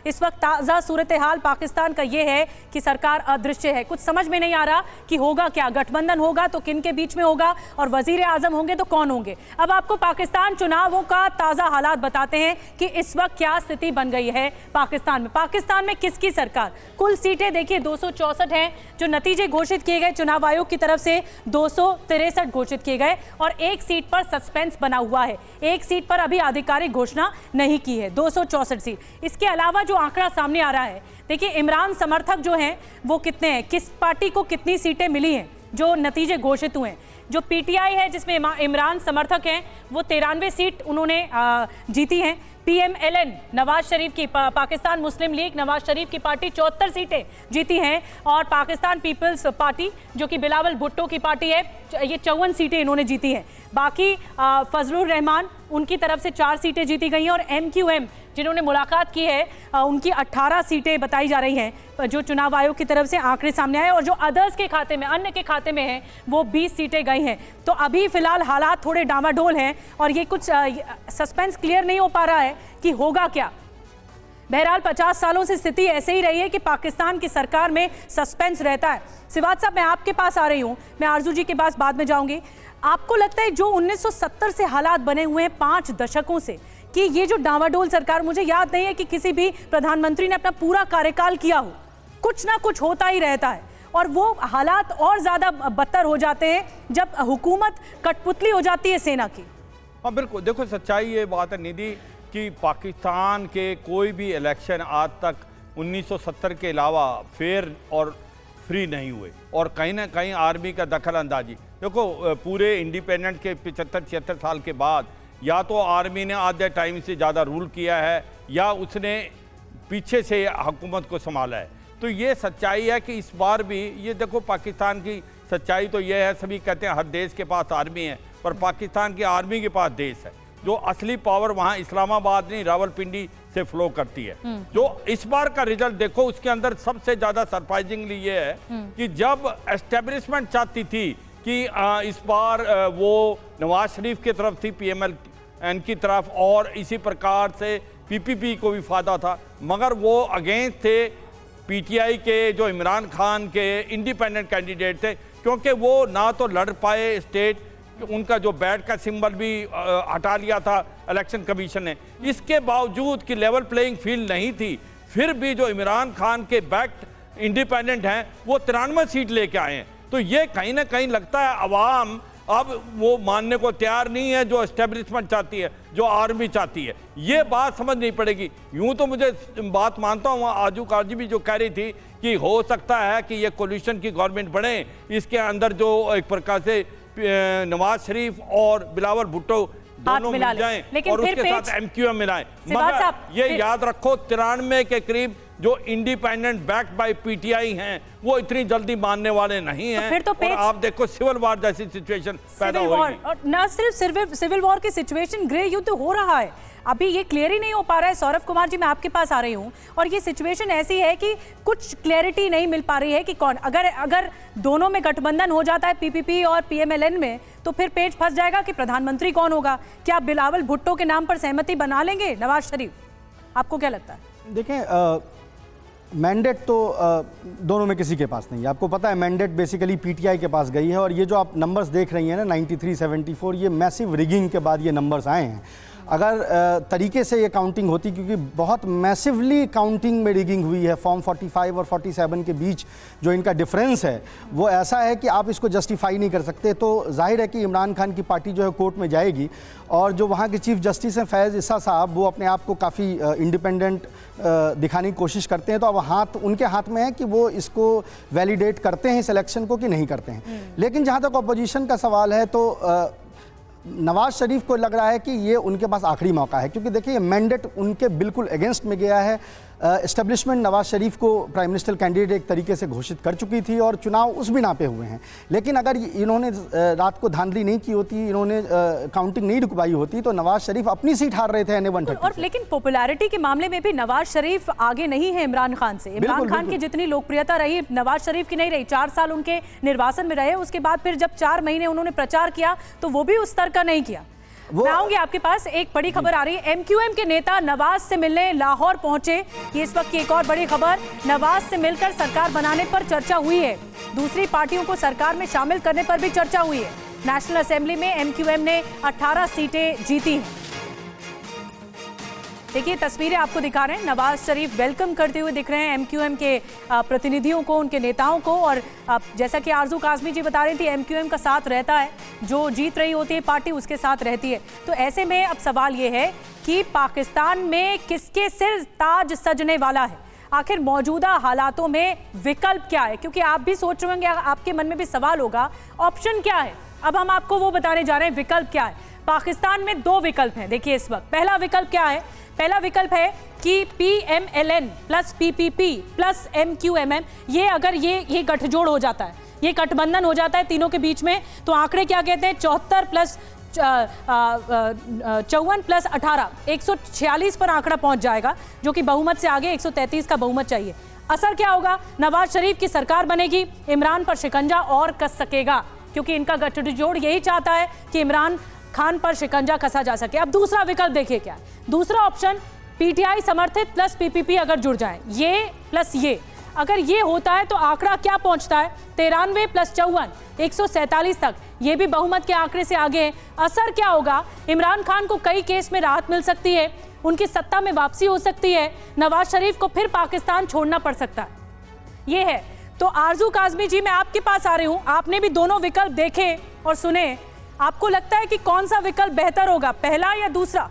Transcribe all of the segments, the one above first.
इस वक्त ताज़ा सूरत हाल पाकिस्तान का ये है कि सरकार अदृश्य है। कुछ समझ में नहीं आ रहा कि होगा क्या, गठबंधन होगा तो किन के बीच में होगा और वजीर आजम होंगे तो कौन होंगे। अब आपको पाकिस्तान चुनावों का ताज़ा हालात बताते हैं कि इस वक्त क्या स्थिति बन गई है पाकिस्तान में। पाकिस्तान में किसकी सरकार? कुल सीटें देखिए 264 हैं जो नतीजे घोषित किए गए चुनाव आयोग की तरफ से 263 घोषित किए गए और एक सीट पर सस्पेंस बना हुआ है। एक सीट पर अभी आधिकारिक घोषणा नहीं की है। 264 सीट। इसके अलावा जो आंकड़ा सामने आ रहा है, देखिए इमरान समर्थक जो हैं वो कितने हैं, किस पार्टी को कितनी सीटें मिली हैं जो नतीजे घोषित हुए हैं। जो पीटीआई है जिसमें इमरान समर्थक हैं वो 93 सीट उन्होंने जीती हैं। पीएमएलएन नवाज शरीफ की पाकिस्तान मुस्लिम लीग नवाज शरीफ की पार्टी 74 सीटें जीती हैं और पाकिस्तान पीपल्स पार्टी जो कि बिलावल भुट्टो की पार्टी है ये 54 सीटें इन्होंने जीती हैं। बाकी फजलुर रहमान उनकी तरफ से 4 सीटें जीती गई हैं और एमक्यूएम जिन्होंने मुलाकात की है उनकी 18 सीटें बताई जा रही हैं जो चुनाव आयोग की तरफ से आंकड़े सामने आए और जो अदर्स के खाते में अन्य के खाते में है वो 20 सीटें गई हैं। तो अभी फिलहाल हालात थोड़े डामाडोल हैं और ये कुछ सस्पेंस क्लियर नहीं हो पा रहा है कि होगा क्या। बहरहाल 50 सालों से स्थिति ऐसे ही रही है कि पाकिस्तान की सरकार में सस्पेंस रहता है। सिवात साहब मैं आपके पास आ रही हूँ, मैं आरजू जी के पास बाद में जाऊंगी। आपको लगता है जो 1970 से हालात बने हुए हैं 5 दशकों से कि ये जो डावाडोल सरकार, मुझे याद नहीं है कि किसी भी प्रधानमंत्री ने अपना पूरा कार्यकाल किया हो, कुछ ना कुछ होता ही रहता है और वो हालात और ज़्यादा बदतर हो जाते हैं जब हुकूमत कठपुतली हो जाती है सेना की। हाँ बिल्कुल, देखो सच्चाई ये बात है निधि कि पाकिस्तान के कोई भी इलेक्शन आज तक 1970 के अलावा फेयर और फ्री नहीं हुए और कहीं ना कहीं आर्मी का दखल अंदाजी। देखो पूरे इंडिपेंडेंट के 75-76 साल के बाद या तो आर्मी ने आधे टाइम से ज़्यादा रूल किया है या उसने पीछे से हुकूमत को संभाला है। तो ये सच्चाई है कि इस बार भी ये देखो पाकिस्तान की सच्चाई तो ये है, सभी कहते हैं हर देश के पास आर्मी है पर पाकिस्तान की आर्मी के पास देश है। जो असली पावर वहाँ इस्लामाबाद नहीं रावलपिंडी से फ्लो करती है। जो इस बार का रिजल्ट देखो उसके अंदर सबसे ज़्यादा सरप्राइजिंगली ये है कि जब एस्टेब्लिशमेंट चाहती थी कि इस बार वो नवाज शरीफ की तरफ थी, पीएमएलएन की तरफ और इसी प्रकार से पीपीपी को भी फायदा था, मगर वो अगेंस्ट थे पीटीआई के जो इमरान खान के इंडिपेंडेंट कैंडिडेट थे क्योंकि वो ना तो लड़ पाए स्टेट, उनका जो बैट का सिंबल भी हटा लिया था इलेक्शन कमीशन ने। इसके बावजूद कि लेवल प्लेइंग फील्ड नहीं थी फिर भी जो इमरान खान के बैक्ड इंडिपेंडेंट हैं वो 93 सीट लेके आए हैं। तो ये कहीं ना कहीं लगता है अवाम अब वो मानने को तैयार नहीं है जो एस्टेब्लिशमेंट चाहती है, जो आर्मी चाहती है। ये बात समझ नहीं पड़ेगी। यूं तो मुझे बात मानता हूँ आजू काजी भी जो कह रही थी कि हो सकता है कि ये कोलिशन की गवर्नमेंट बने, इसके अंदर जो एक प्रकार से नवाज शरीफ और बिलावल भुट्टो दोनों मिल जाएं और उसके साथ एमक्यूएम मिलाएं। मगर ये याद रखो 93 के करीब जो इंडिपेंडेंट बैक्ड बाय पीटीआई हैं वो इतनी जल्दी मानने वाले नहीं हैं। फिर तो और आप देखो सिविल वॉर जैसी सिचुएशन पैदा होगी। और न सिर्फ सिविल वॉर की सिचुएशन, गृह युद्ध हो रहा है, अभी ये क्लियर ही नहीं हो पा रहा है। सौरभ कुमार जी मैं आपके पास आ रही हूँ और ये सिचुएशन ऐसी है कि कुछ क्लैरिटी नहीं मिल पा रही है कि कौन, अगर दोनों में गठबंधन हो जाता है पीपीपी और पीएमएलएन में तो फिर पेच फंस जाएगा कि प्रधानमंत्री कौन होगा। क्या बिलावल भुट्टो के नाम पर सहमति बना लेंगे नवाज शरीफ? आपको क्या लगता है? देखें मैंडेट तो दोनों में किसी के पास नहीं है। आपको पता है मैंडेट बेसिकली पीटीआई के पास गई है और ये जो आप नंबर्स देख रही हैं ना 93-74 ये मैसिव रिगिंग के बाद ये नंबर्स आए हैं। अगर तरीके से ये काउंटिंग होती, क्योंकि बहुत मैसिवली काउंटिंग में रिगिंग हुई है, फॉर्म 45 और 47 के बीच जो इनका डिफरेंस है वो ऐसा है कि आप इसको जस्टिफाई नहीं कर सकते। तो जाहिर है कि इमरान खान की पार्टी जो है कोर्ट में जाएगी और जो वहाँ के चीफ जस्टिस हैं फैज़ इस्सा साहब वो अपने आप को काफ़ी इंडिपेंडेंट दिखाने की कोशिश करते हैं। तो अब उनके हाथ में है कि वो इसको वैलिडेट करते हैं इस इलेक्शन को कि नहीं करते हैं। लेकिन जहाँ तक अपोजिशन का सवाल है तो नवाज शरीफ को लग रहा है कि ये उनके पास आखिरी मौका है, क्योंकि देखिए मैंडेट उनके बिल्कुल अगेंस्ट में गया है। एस्टेब्लिशमेंट नवाज शरीफ को प्राइम मिनिस्टर कैंडिडेट एक तरीके से घोषित कर चुकी थी और चुनाव उस बिना पे हुए हैं। लेकिन अगर इन्होंने रात को धांधली नहीं की होती, इन्होंने काउंटिंग नहीं रुकवाई होती तो नवाज शरीफ अपनी सीट हार रहे थे NA-130 और लेकिन पॉपुलैरिटी के मामले में भी नवाज शरीफ आगे नहीं है इमरान खान से। इमरान खान की जितनी लोकप्रियता रही नवाज शरीफ की नहीं रही। 4 साल उनके निर्वासन में रहे, उसके बाद फिर जब 4 महीने उन्होंने प्रचार किया तो वो भी उस स्तर का नहीं किया। मैं आऊंगी आपके पास। एक बड़ी खबर आ रही है, एमक्यूएम के नेता नवाज से मिलने लाहौर पहुंचे। ये इस वक्त की एक और बड़ी खबर, नवाज से मिलकर सरकार बनाने पर चर्चा हुई है। दूसरी पार्टियों को सरकार में शामिल करने पर भी चर्चा हुई है। नेशनल असेंबली में एमक्यूएम ने 18 सीटें जीती हैं। देखिए तस्वीरें आपको दिखा रहे हैं, नवाज शरीफ वेलकम करते हुए दिख रहे हैं एमक्यूएम के प्रतिनिधियों को, उनके नेताओं को। और जैसा कि आरजू काज़मी जी बता रही थी, एमक्यूएम का साथ रहता है, जो जीत रही होती है पार्टी उसके साथ रहती है। तो ऐसे में अब सवाल ये है कि पाकिस्तान में किसके सिर ताज सजने वाला है? आखिर मौजूदा हालातों में विकल्प क्या है? क्योंकि आप भी सोच रहे होंगे, आपके मन में भी सवाल होगा, ऑप्शन क्या है? अब हम आपको वो बताने जा रहे हैं, विकल्प क्या है। पाकिस्तान में 2 विकल्प हैं। देखिए इस वक्त पहला विकल्प क्या है? पहला विकल्प है कि PMLN plus PPP plus MQMM, ये अगर ये गठजोड़ हो जाता है, ये गठबंधन हो जाता है तीनों के बीच में, तो आंकड़े क्या कहते हैं? 74 प्लस 54 प्लस 18, 146 पर आंकड़ा पहुंच जाएगा, जो कि बहुमत से आगे 133 का बहुमत चाहिए। असर क्या होगा? नवाज शरीफ की सरकार बनेगी, इमरान पर शिकंजा और कस सकेगा, क्योंकि इनका गठजोड़ यही चाहता है कि इमरान खान पर शिकंजा कसा जा सके। अब दूसरा विकल्प देखिए क्या है। दूसरा ऑप्शन, PTI समर्थित प्लस PPP अगर जुड़ जाए, ये प्लस ये, अगर ये होता है तो आंकड़ा क्या पहुंचता है? 93 प्लस 54, 147 तक। ये भी बहुमत के आंकड़े से आगे है। असर क्या होगा? इमरान खान को कई केस में राहत मिल सकती है, उनकी सत्ता में वापसी हो सकती है, नवाज शरीफ को फिर पाकिस्तान छोड़ना पड़ सकता है। ये है। तो आरजू काज़मी जी, मैं आपके पास आ रही हूँ, आपने भी दोनों विकल्प देखे और सुने, आपको लगता है कि कौन सा विकल्प बेहतर होगा, पहला या दूसरा?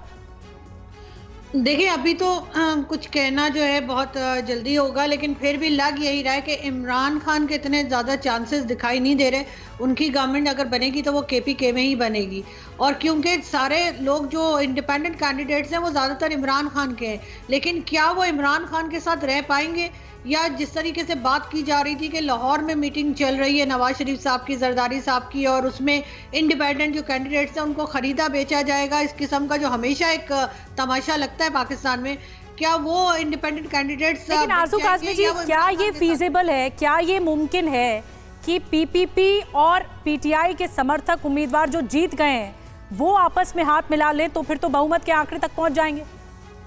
देखिए अभी तो कुछ कहना जो है बहुत जल्दी होगा, लेकिन फिर भी लग यही रहा है कि इमरान खान के इतने ज़्यादा चांसेस दिखाई नहीं दे रहे। उनकी गवर्नमेंट अगर बनेगी तो वो KPK में ही बनेगी, और क्योंकि सारे लोग जो इंडिपेंडेंट कैंडिडेट्स हैं वो ज़्यादातर इमरान खान के हैं, लेकिन क्या वो इमरान खान के साथ रह पाएंगे? या जिस तरीके से बात की जा रही थी कि लाहौर में मीटिंग चल रही है नवाज शरीफ साहब की, जरदारी साहब की, और उसमें इंडिपेंडेंट जो कैंडिडेट्स हैं उनको खरीदा बेचा जाएगा, इस किस्म का जो हमेशा एक तमाशा लगता है पाकिस्तान में, क्या वो इंडिपेंडेंट कैंडिडेट्स? लेकिन आरजू काज़मी जी, क्या ये फीजिबल है, क्या ये मुमकिन है कि PPP और PTI के समर्थक उम्मीदवार जो जीत गए हैं वो आपस में हाथ मिला लें तो फिर तो बहुमत के आंकड़े तक पहुंच जाएंगे?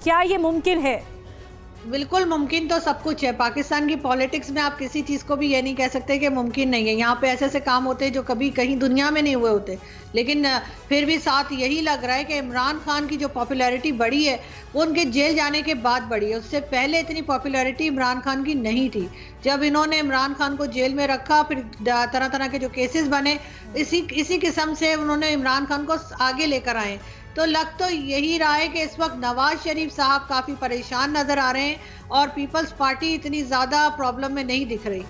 क्या ये मुमकिन है? बिल्कुल मुमकिन तो सब कुछ है। पाकिस्तान की पॉलिटिक्स में आप किसी चीज़ को भी ये नहीं कह सकते कि मुमकिन नहीं है। यहाँ पे ऐसे ऐसे काम होते हैं जो कभी कहीं दुनिया में नहीं हुए होते, लेकिन फिर भी साथ यही लग रहा है कि इमरान खान की जो पॉपुलैरिटी बढ़ी है वो उनके जेल जाने के बाद बढ़ी है। उससे पहले इतनी पॉपुलैरिटी इमरान खान की नहीं थी। जब इन्होंने इमरान खान को जेल में रखा, फिर तरह तरह के जो केसेस बने, इसी किस्म से उन्होंने इमरान खान को आगे लेकर आए। तो लग तो यही रहा है कि इस वक्त नवाज शरीफ साहब काफ़ी परेशान नज़र आ रहे हैं और पीपल्स पार्टी इतनी ज़्यादा प्रॉब्लम में नहीं दिख रही।